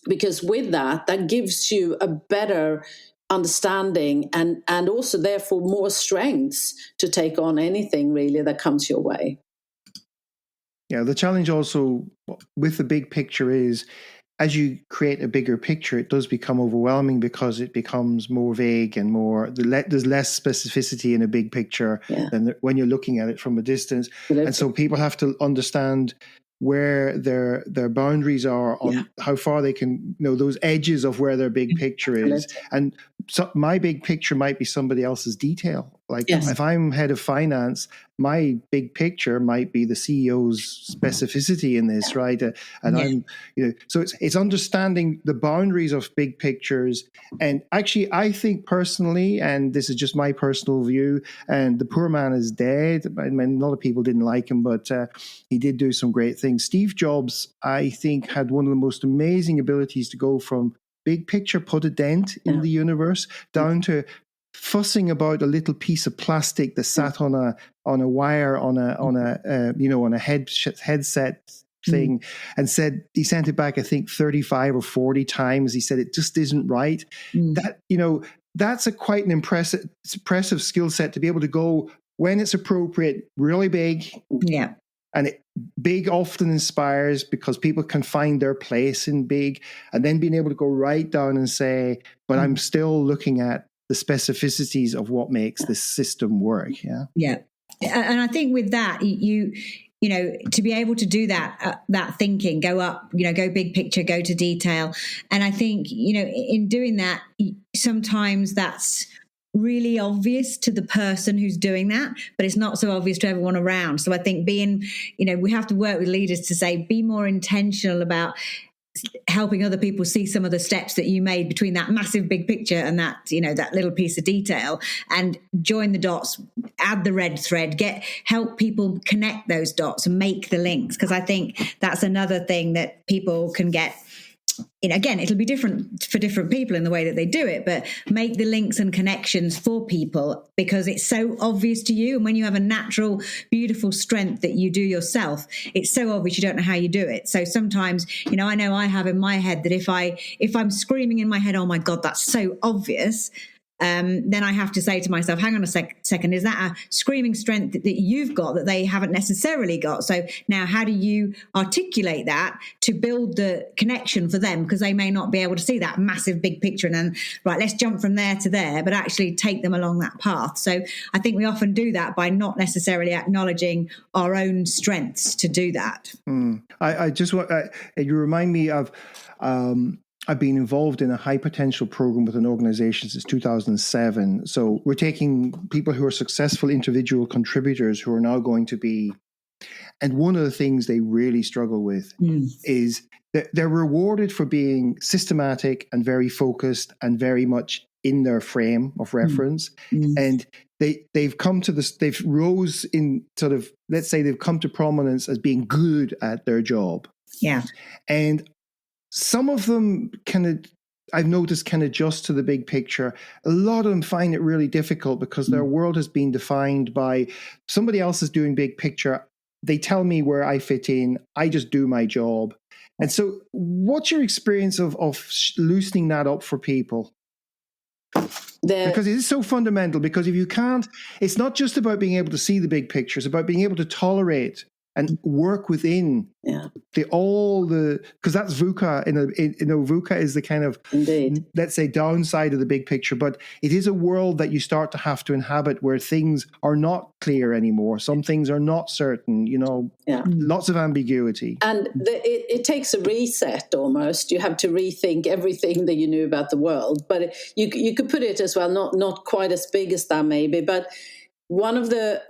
because with that gives you a better understanding and also therefore more strengths to take on anything really that comes your way. Yeah, the challenge also with the big picture is, as you create a bigger picture, it does become overwhelming because it becomes more vague and there's less specificity in a big picture than when you're looking at it from a distance. Absolutely. And so people have to understand where their boundaries are on how far they can, those edges of where their big picture is. And so my big picture might be somebody else's detail. Like if I'm head of finance, my big picture might be the CEO's specificity in this, right? And I'm, so it's understanding the boundaries of big pictures. And actually, I think personally, and this is just my personal view, and the poor man is dead. I mean, a lot of people didn't like him, but he did do some great things. Steve Jobs, I think, had one of the most amazing abilities to go from big picture, put a dent in the universe, down to fussing about a little piece of plastic that sat on a wire on a headset thing, and said he sent it back, I think 35 or 40 times. He said it just isn't right. That that's quite an impressive skill set to be able to go when it's appropriate, really big. Yeah. And big often inspires because people can find their place in big, and then being able to go right down and say, but I'm still looking at the specificities of what makes this system work. Yeah. Yeah. And I think with that, you to be able to do that thinking, go up, go big picture, go to detail. And I think, in doing that, sometimes that's really obvious to the person who's doing that, but it's not so obvious to everyone around. So I think we have to work with leaders to say, be more intentional about helping other people see some of the steps that you made between that massive big picture and that, that little piece of detail, and join the dots, add the red thread, help people connect those dots and make the links. Because I think that's another thing that people can get again, it'll be different for different people in the way that they do it, but make the links and connections for people because it's so obvious to you. And when you have a natural, beautiful strength that you do yourself, it's so obvious you don't know how you do it. So sometimes, I know I have in my head that if I'm screaming in my head, oh my God, that's so obvious, then I have to say to myself, hang on a second, is that a screaming strength that you've got that they haven't necessarily got? So now how do you articulate that to build the connection for them? Because they may not be able to see that massive big picture and then, right, let's jump from there to there, but actually take them along that path. So I think we often do that by not necessarily acknowledging our own strengths to do that. I just want, you remind me of, I've been involved in a high potential program with an organization since 2007. So we're taking people who are successful individual contributors who are now going to be, and one of the things they really struggle with is that they're rewarded for being systematic and very focused and very much in their frame of reference. And they've come to this, they've rose in sort of, let's say they've come to prominence as being good at their job. Yeah. And some of them I've noticed can adjust to the big picture. A lot of them find it really difficult because their world has been defined by somebody else is doing big picture. They tell me where I fit in. I just do my job. And so what's your experience of loosening that up for people? Because it is so fundamental, because if you can't, it's not just about being able to see the big picture. It's about being able to tolerate and work within because that's VUCA. VUCA is the kind of, let's say, downside of the big picture. But it is a world that you start to have to inhabit where things are not clear anymore. Some things are not certain. Lots of ambiguity, and it takes a reset almost. You have to rethink everything that you knew about the world. But you could put it as well, not quite as big as that maybe, but one of the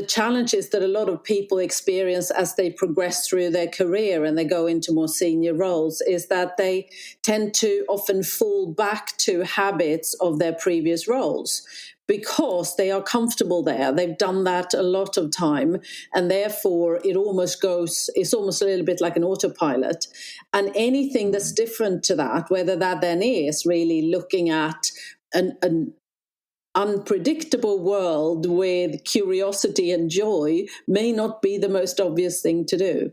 challenges that a lot of people experience as they progress through their career and they go into more senior roles is that they tend to often fall back to habits of their previous roles because they are comfortable there. They've done that a lot of time, and therefore it's almost a little bit like an autopilot. And anything that's different to that, whether that then is really looking at an unpredictable world with curiosity and joy, may not be the most obvious thing to do.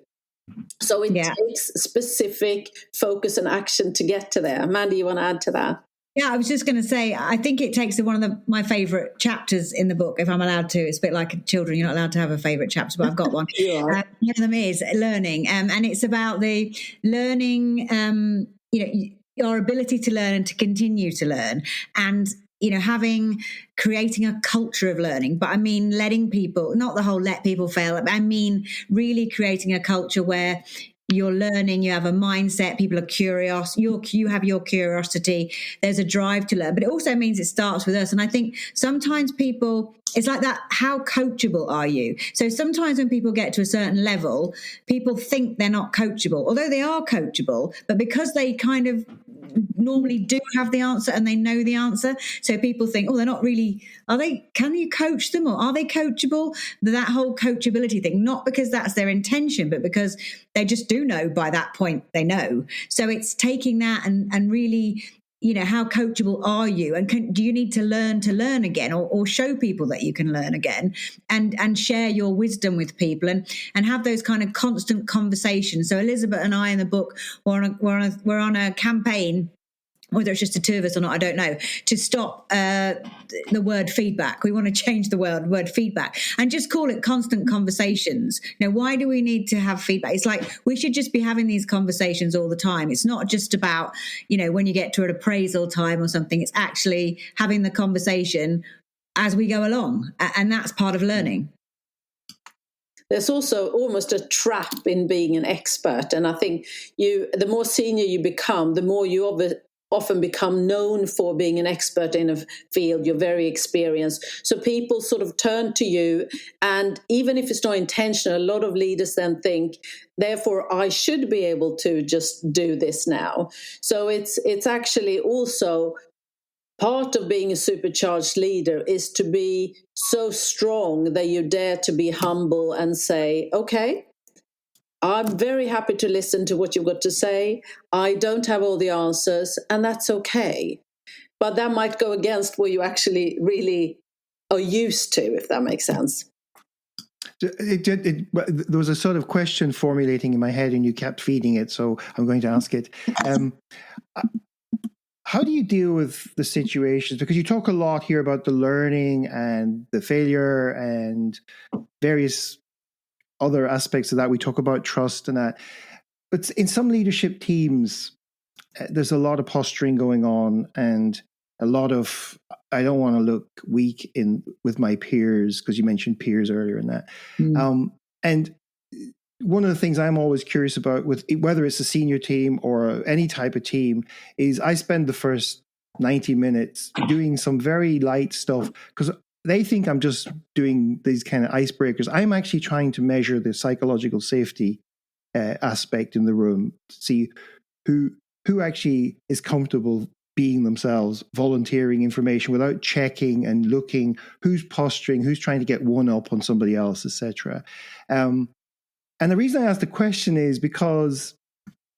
So it takes specific focus and action to get to there. Mandy, you want to add to that? Yeah, I was just going to say, I think it takes one of my favourite chapters in the book, if I'm allowed to. It's a bit like children, you're not allowed to have a favourite chapter, but I've got one. One of them is learning, and it's about the learning, your ability to learn and to continue to learn, and creating a culture of learning. But I mean, letting people, not the whole let people fail, I mean, really creating a culture where you're learning, you have a mindset, people are curious, you have your curiosity, there's a drive to learn. But it also means it starts with us. And I think sometimes people, it's like that, how coachable are you? So sometimes when people get to a certain level, people think they're not coachable, although they are coachable, but because they kind of normally do have the answer and they know the answer, so people think, oh, they're not really, can you coach them, or are they coachable? That whole coachability thing, not because that's their intention, but because they just do know by that point they know. So it's taking that and really, how coachable are you, and do you need to learn again, or show people that you can learn again, and share your wisdom with people, and have those kind of constant conversations. So Elizabeth and I in the book we're on a campaign, whether it's just the two of us or not, I don't know, to stop the word feedback. We want to change the word feedback and just call it constant conversations. Why do we need to have feedback? It's like we should just be having these conversations all the time. It's not just about, when you get to an appraisal time or something. It's actually having the conversation as we go along. And that's part of learning. There's also almost a trap in being an expert. And I think the more senior you become, the more you often become known for being an expert in a field. You're very experienced. So people sort of turn to you, and even if it's not intentional, a lot of leaders then think, therefore I should be able to just do this now. So it's actually also part of being a supercharged leader is to be so strong that you dare to be humble and say, okay, I'm very happy to listen to what you've got to say. I don't have all the answers, and that's okay. But that might go against what you actually really are used to, if that makes sense. There was a sort of question formulating in my head, and you kept feeding it, so I'm going to ask it. How do you deal with the situations? Because you talk a lot here about the learning and the failure and various other aspects of that. We talk about trust and that. But in some leadership teams, there's a lot of posturing going on and a lot of, I don't want to look weak with my peers, because you mentioned peers earlier in that. And one of the things I'm always curious about, with whether it's a senior team or any type of team, is I spend the first 90 minutes doing some very light stuff, because they think I'm just doing these kind of icebreakers. I'm actually trying to measure the psychological safety aspect in the room, to see who actually is comfortable being themselves, volunteering information without checking and looking, who's posturing, who's trying to get one up on somebody else, etc. And the reason I asked the question is because,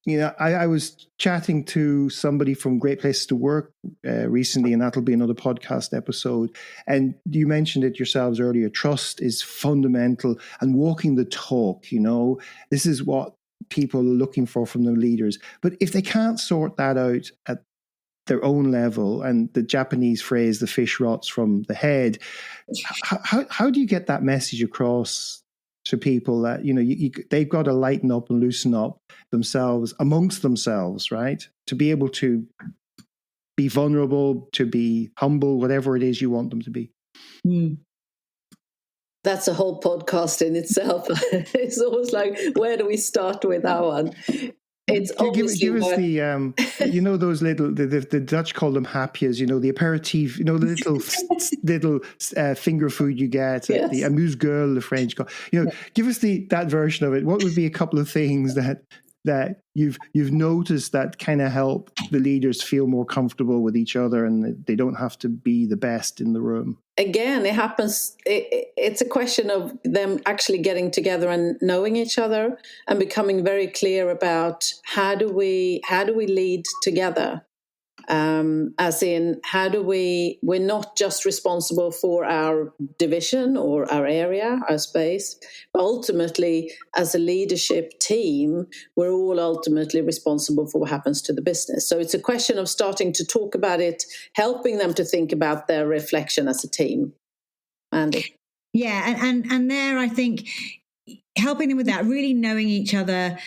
I was chatting to somebody from Great Places to Work recently, and that'll be another podcast episode. And you mentioned it yourselves earlier. Trust is fundamental, and walking the talk, this is what people are looking for from their leaders. But if they can't sort that out at their own level, and the Japanese phrase, the fish rots from the head, how do you get that message across to people that, they've got to lighten up and loosen up themselves, amongst themselves, right? To be able to be vulnerable, to be humble, whatever it is you want them to be. That's a whole podcast in itself. It's always like, where do we start with that one? It's obviously give us the those little, the Dutch call them hapjes, the aperitif, the little finger food you get, yes. The amuse-gueule, the French call. Give us that version of it. What would be a couple of things that you've noticed that kind of help the leaders feel more comfortable with each other, and they don't have to be the best in the room? Again, it happens. It's a question of them actually getting together and knowing each other, and becoming very clear about how do we lead together. As in, we're not just responsible for our division or our area, our space, but ultimately, as a leadership team, we're all ultimately responsible for what happens to the business. So it's a question of starting to talk about it, helping them to think about their reflection as a team. Mandy? Yeah, and there, I think, helping them with that, really knowing each other,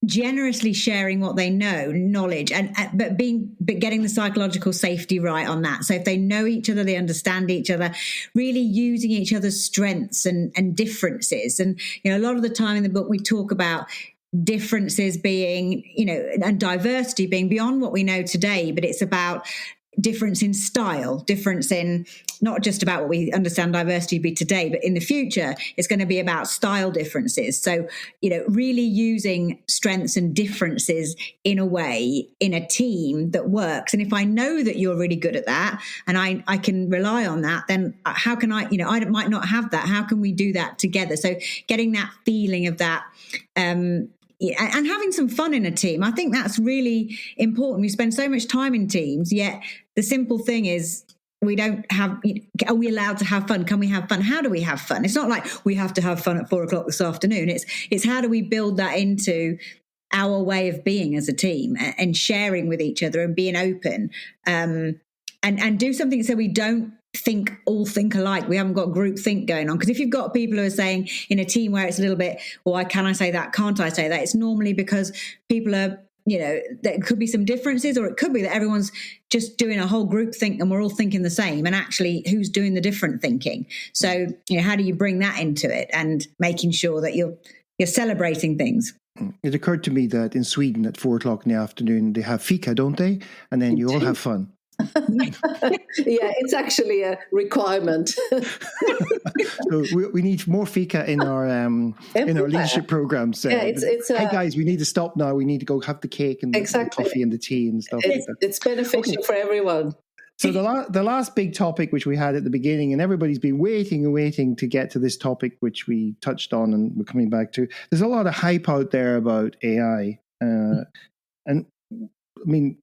generously sharing what they know, knowledge, but getting the psychological safety right on that. So if they know each other, they understand each other, really using each other's strengths and differences. And a lot of the time in the book we talk about differences being, and diversity being beyond what we know today, but it's about difference in style, difference in not just about what we understand diversity to be today, but in the future, it's going to be about style differences. So, really using strengths and differences in a way in a team that works. And if I know that you're really good at that and I can rely on that, then how can I might not have that. How can we do that together? So getting that feeling of that, and having some fun in a team. I think that's really important. We spend so much time in teams, yet the simple thing is we don't have, are we allowed to have fun? Can we have fun? How do we have fun? It's not like we have to have fun at 4:00 this afternoon. It's how do we build that into our way of being as a team and sharing with each other and being open, and do something so we don't all think alike. We haven't got group think going on. Because if you've got people who are saying in a team where it's a little bit, well, can I say that? Can't I say that? It's normally because people are, there could be some differences, or it could be that everyone's just doing a whole group think and we're all thinking the same. And actually, who's doing the different thinking? So, how do you bring that into it and making sure that you're celebrating things? It occurred to me that in Sweden at 4:00 in the afternoon, they have fika, don't they? And then you all have fun. Yeah, it's actually a requirement. So we need more fika in our leadership programs. Hey guys, we need to stop now. We need to go have the cake and the coffee and the tea and stuff. It's beneficial for everyone. So the last big topic which we had at the beginning, and everybody's been waiting and waiting to get to this topic which we touched on and we're coming back to. There's a lot of hype out there about AI. And I mean,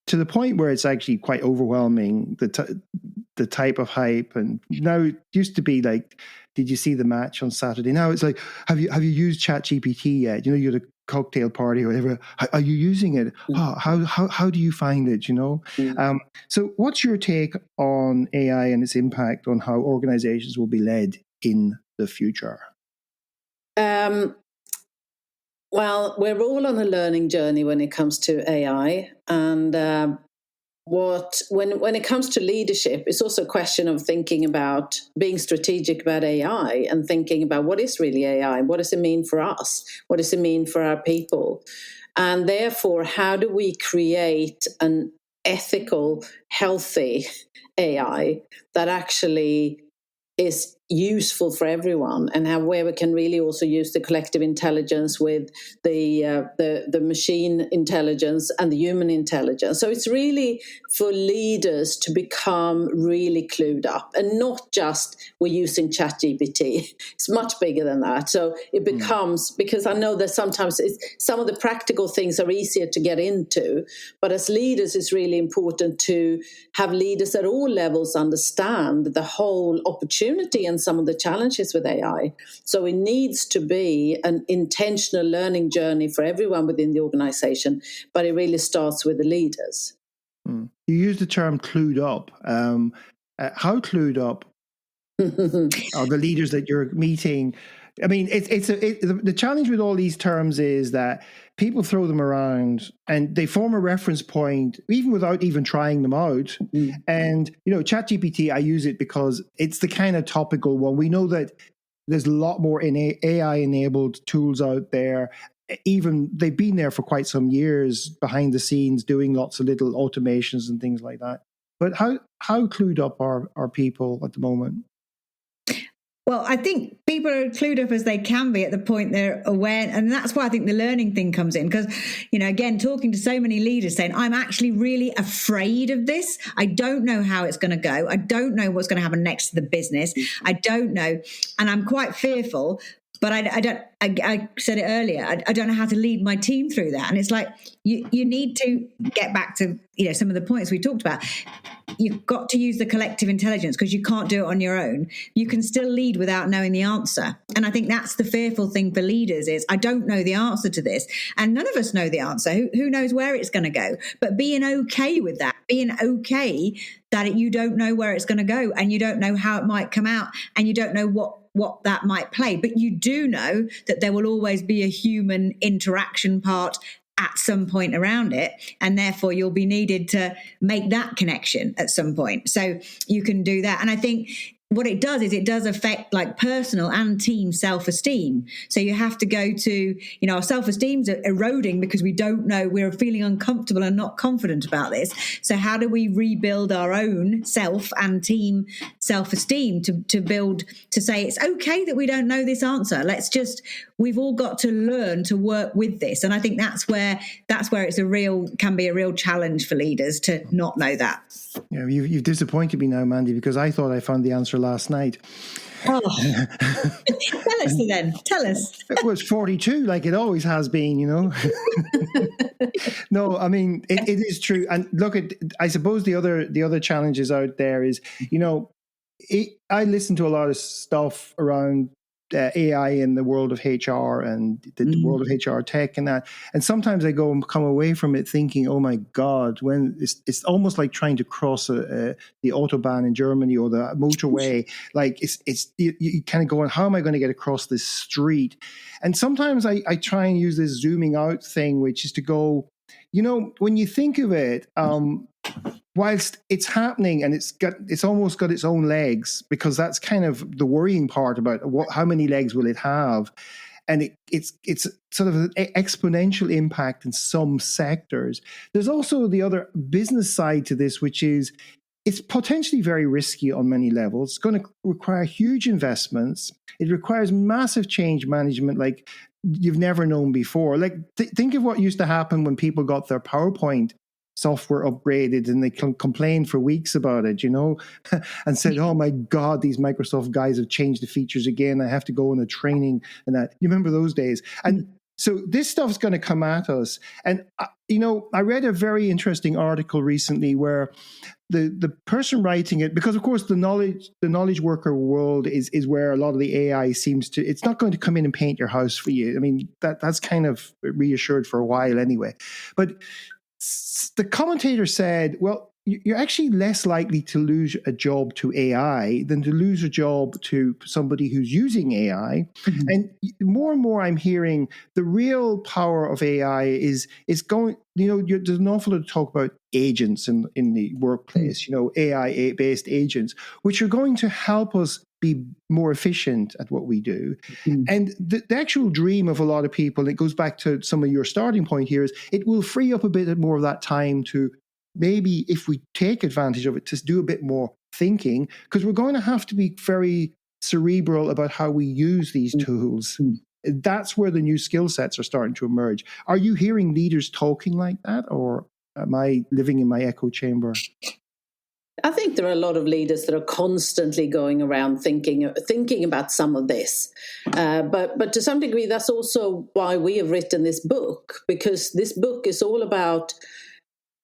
to the point where it's actually quite overwhelming, the type of hype. And now it used to be like, did you see the match on Saturday? Now it's like, have you used ChatGPT yet? You know, you're at a cocktail party or whatever. Are you using it? Oh, how do you find it? You know. So what's your take on AI and its impact on how organizations will be led in the future? Well, we're all on a learning journey when it comes to AI, and when it comes to leadership, it's also a question of thinking about being strategic about AI and thinking about what is really AI, what does it mean for us, what does it mean for our people, and therefore, how do we create an ethical, healthy AI that actually is useful for everyone, and where we can really also use the collective intelligence with the machine intelligence and the human intelligence. So it's really for leaders to become really clued up, and not just we're using ChatGPT. It's much bigger than that. So it becomes, because I know that sometimes some of the practical things are easier to get into, but as leaders, it's really important to have leaders at all levels understand the whole opportunity and some of the challenges with AI. So it needs to be an intentional learning journey for everyone within the organization, but it really starts with the leaders. You use the term clued up. How clued up are the leaders that you're meeting? I mean, the challenge with all these terms is that people throw them around and they form a reference point even without even trying them out. And, you know, ChatGPT, I use it because it's the kind of topical one. We know that there's a lot more AI-enabled tools out there. Even they've been there for quite some years behind the scenes doing lots of little automations and things like that. But how clued up are people at the moment? Well, I think people are clued up as they can be at the point they're aware. And that's why I think the learning thing comes in. Because, you know, again, talking to so many leaders saying, I'm actually really afraid of this. I don't know how it's going to go. I don't know what's going to happen next to the business. I don't know. And I'm quite fearful. But I said it earlier, I don't know how to lead my team through that. And it's like, you need to get back to, you know, some of the points we talked about. You've got to use the collective intelligence because you can't do it on your own. You can still lead without knowing the answer. And I think that's the fearful thing for leaders is, I don't know the answer to this. And none of us know the answer. Who knows where it's going to go? But being okay with that, being okay that you don't know where it's going to go and you don't know how it might come out and you don't know what that might play. But you do know that there will always be a human interaction part at some point around it, and therefore you'll be needed to make that connection at some point. So you can do that. And I think what it does is it does affect like personal and team self-esteem. So you have to go to, you know, our self-esteem's eroding because we don't know, we're feeling uncomfortable and not confident about this. So how do we rebuild our own self and team self-esteem to build, to say it's okay that we don't know this answer. We've all got to learn to work with this. And I think that's where can be a real challenge for leaders to not know that. Yeah, you've disappointed me now, Mandy, because I thought I found the answer last night. Oh. Tell us then. Tell us. It was 42, like it always has been, you know. No, I mean it is true. And look, I suppose the other challenges out there is, you know, I listen to a lot of stuff around AI in the world of HR and the world of HR tech and that. And sometimes I come away from it thinking, oh my God, when it's almost like trying to cross the Autobahn in Germany or the motorway. Like you kind of going, how am I going to get across this street? And sometimes I try and use this zooming out thing, which is to go, you know, when you think of it, whilst it's happening and it's almost got its own legs, because that's kind of the worrying part about how many legs will it have. And it's sort of an exponential impact in some sectors. There's also the other business side to this, which is it's potentially very risky on many levels. It's going to require huge investments. It requires massive change management like you've never known before. Like think of what used to happen when people got their PowerPoint software upgraded and they complained for weeks about it, and said, oh my God, these Microsoft guys have changed the features again. I have to go on a training and that. You remember those days? And so this stuff's going to come at us. And, I read a very interesting article recently where the person writing it, because of course the knowledge worker world is where a lot of the AI seems to, it's not going to come in and paint your house for you. I mean, that's kind of reassured for a while anyway. But the commentator said, well, you're actually less likely to lose a job to AI than to lose a job to somebody who's using AI. Mm-hmm. And more I'm hearing the real power of AI is going, there's an awful lot of talk about agents in the workplace, AI-based agents, which are going to help us be more efficient at what we do. Mm-hmm. And the actual dream of a lot of people, it goes back to some of your starting point here, is it will free up a bit more of that time to maybe, if we take advantage of it, to do a bit more thinking, because we're going to have to be very cerebral about how we use these tools. Mm-hmm. That's where the new skill sets are starting to emerge. Are you hearing leaders talking like that, or am I living in my echo chamber? I think there are a lot of leaders that are constantly going around thinking about some of this. But to some degree, that's also why we have written this book, because this book is all about,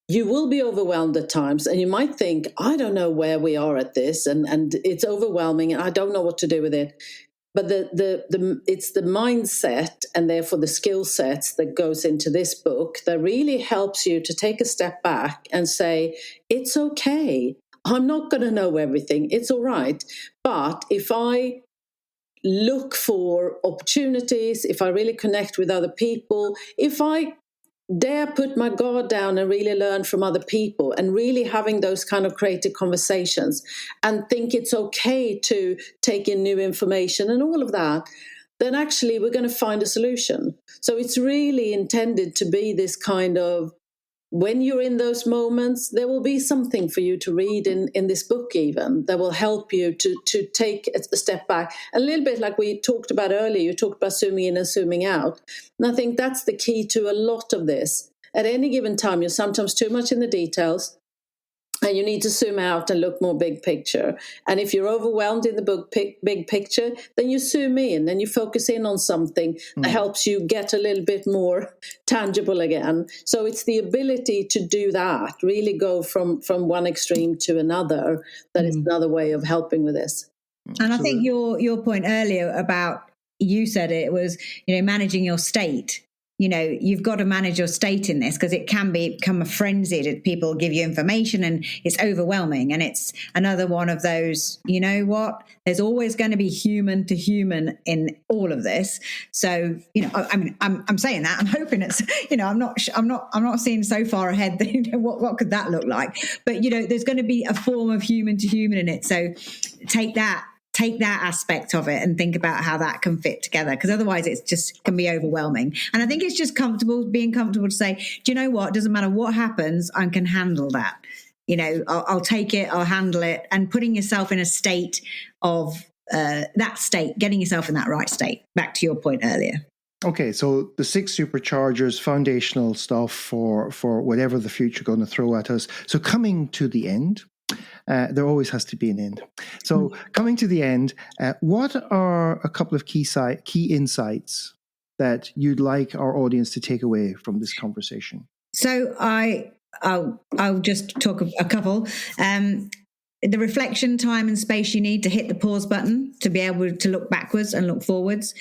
you will be overwhelmed at times, and you might think, I don't know where we are at this, and it's overwhelming, and I don't know what to do with it. But it's the mindset and therefore the skill sets that goes into this book that really helps you to take a step back and say, it's okay. I'm not going to know everything. It's all right. But if I look for opportunities, if I really connect with other people, if I dare put my guard down and really learn from other people, and really having those kind of creative conversations and think it's okay to take in new information and all of that, then actually we're going to find a solution. So it's really intended to be this kind of, when you're in those moments, there will be something for you to read in this book even that will help you to take a step back. A little bit like we talked about earlier, you talked about zooming in and zooming out. And I think that's the key to a lot of this. At any given time, you're sometimes too much in the details, and you need to zoom out and look more big picture. And if you're overwhelmed in the big picture, then you zoom in and you focus in on something that helps you get a little bit more tangible again. So it's the ability to do that, really go from one extreme to another. That is another way of helping with this. And I think your point earlier about, you said it was, managing your state. You've got to manage your state in this, because it can become a frenzy. People give you information and it's overwhelming. And it's another one of those, there's always going to be human to human in all of this. So, I'm saying that, I'm hoping it's, I'm not seeing so far ahead that, what could that look like? But, there's going to be a form of human to human in it. So take that aspect of it and think about how that can fit together, because otherwise it's just can be overwhelming. And I think it's just being comfortable to say, do you know what, doesn't matter what happens, I can handle that. I'll take it, I'll handle it, and putting yourself in a state of that state, getting yourself in that right state, back to your point earlier. Okay, so the 6 superchargers, foundational stuff for whatever the future going to throw at us. So coming to the end, there always has to be an end. So coming to the end, what are a couple of key insights that you'd like our audience to take away from this conversation? So I'll just talk a couple. The reflection time and space you need to hit the pause button to be able to look backwards and look forwards.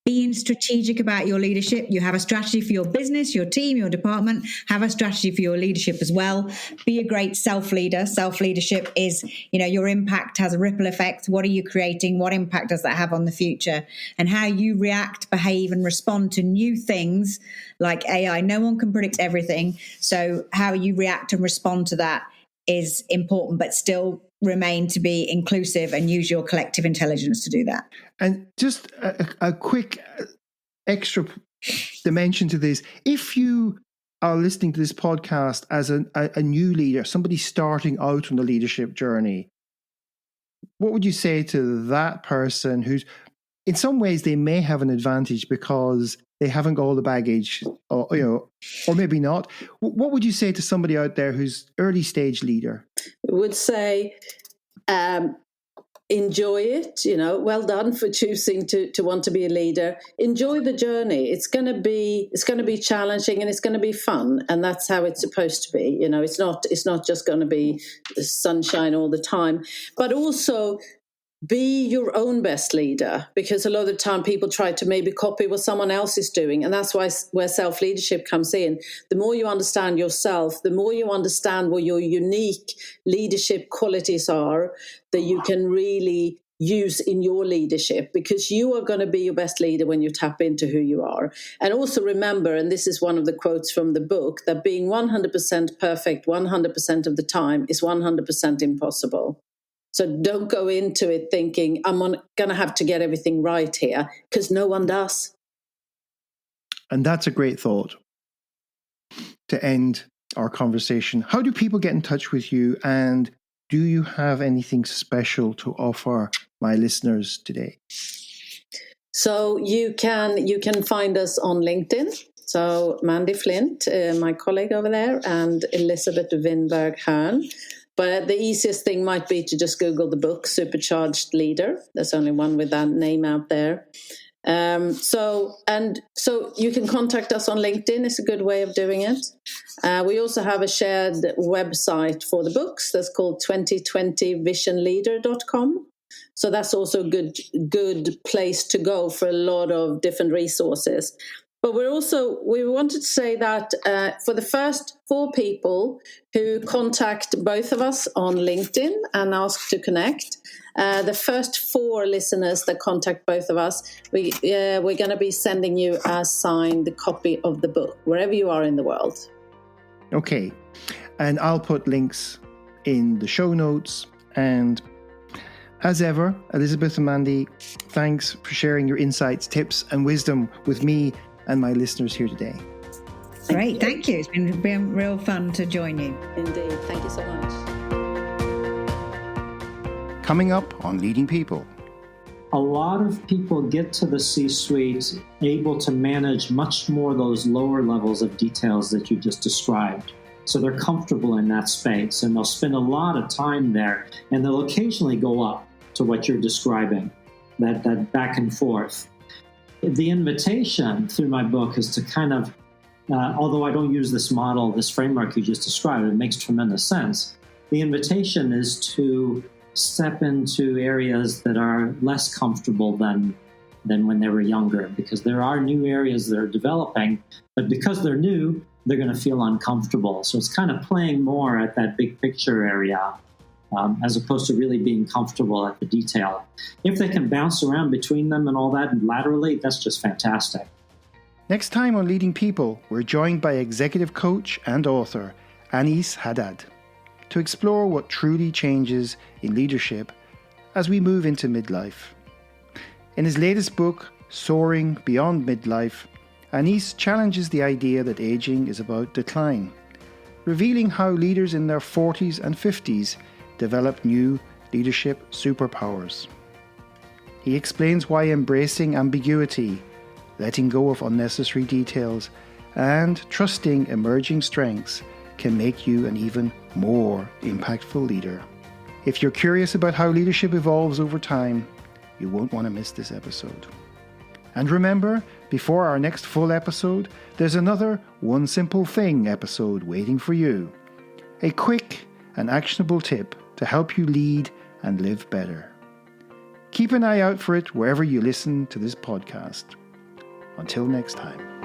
Being strategic about your leadership. You have a strategy for your business, your team, your department. Have a strategy for your leadership as well. Be a great self-leader. Self-leadership is, your impact has a ripple effect. What are you creating? What impact does that have on the future? And how you react, behave, and respond to new things like AI. No one can predict everything. So how you react and respond to that is important, but still remain to be inclusive and use your collective intelligence to do that. And just a quick extra dimension to this. If you are listening to this podcast as a new leader, somebody starting out on the leadership journey, what would you say to that person who's, in some ways, they may have an advantage because they haven't got all the baggage, or maybe not. What would you say to somebody out there who's early stage leader? I would say, enjoy it. Well done for choosing to want to be a leader. Enjoy the journey. It's going to be challenging, and it's going to be fun, and that's how it's supposed to be. It's not just going to be sunshine all the time, but also be your own best leader, because a lot of the time people try to maybe copy what someone else is doing, and that's where self-leadership comes in. The more you understand yourself, the more you understand what your unique leadership qualities are that you can really use in your leadership, because you are going to be your best leader when you tap into who you are. And also remember, and this is one of the quotes from the book, that being 100% perfect 100% of the time is 100% impossible. So don't go into it thinking, I'm going to have to get everything right here, because no one does. And that's a great thought to end our conversation. How do people get in touch with you, and do you have anything special to offer my listeners today? So you can find us on LinkedIn. So Mandy Flint, my colleague over there, and Elizabeth Vinberg-Hearn. But the easiest thing might be to just Google the book, Supercharged Leader. There's only one with that name out there. So you can contact us on LinkedIn. It's a good way of doing it. We also have a shared website for the books that's called 2020visionleader.com. So that's also a good place to go for a lot of different resources. But we wanted to say that for the first 4 people who contact both of us on LinkedIn and ask to connect, the first 4 listeners that contact both of us, we're going to be sending you a signed copy of the book, wherever you are in the world. Okay. And I'll put links in the show notes. And as ever, Elizabeth and Mandy, thanks for sharing your insights, tips, and wisdom with me and my listeners here today. Great, thank you. It's been real fun to join you. Indeed, thank you so much. Coming up on Leading People. A lot of people get to the C-suite able to manage much more those lower levels of details that you just described. So they're comfortable in that space, and they'll spend a lot of time there, and they'll occasionally go up to what you're describing, that back and forth. The invitation through my book is to kind of, although I don't use this model, this framework you just described, it makes tremendous sense. The invitation is to step into areas that are less comfortable than when they were younger, because there are new areas that are developing, but because they're new, they're going to feel uncomfortable. So it's kind of playing more at that big picture area, as opposed to really being comfortable at the detail. If they can bounce around between them and all that laterally, that's just fantastic. Next time on Leading People, we're joined by executive coach and author Anis Haddad to explore what truly changes in leadership as we move into midlife. In his latest book, Soaring Beyond Midlife, Anis challenges the idea that aging is about decline, revealing how leaders in their 40s and 50s develop new leadership superpowers. He explains why embracing ambiguity, letting go of unnecessary details, and trusting emerging strengths can make you an even more impactful leader. If you're curious about how leadership evolves over time, you won't want to miss this episode. And remember, before our next full episode, there's another One Simple Thing episode waiting for you. A quick and actionable tip to help you lead and live better. Keep an eye out for it wherever you listen to this podcast. Until next time.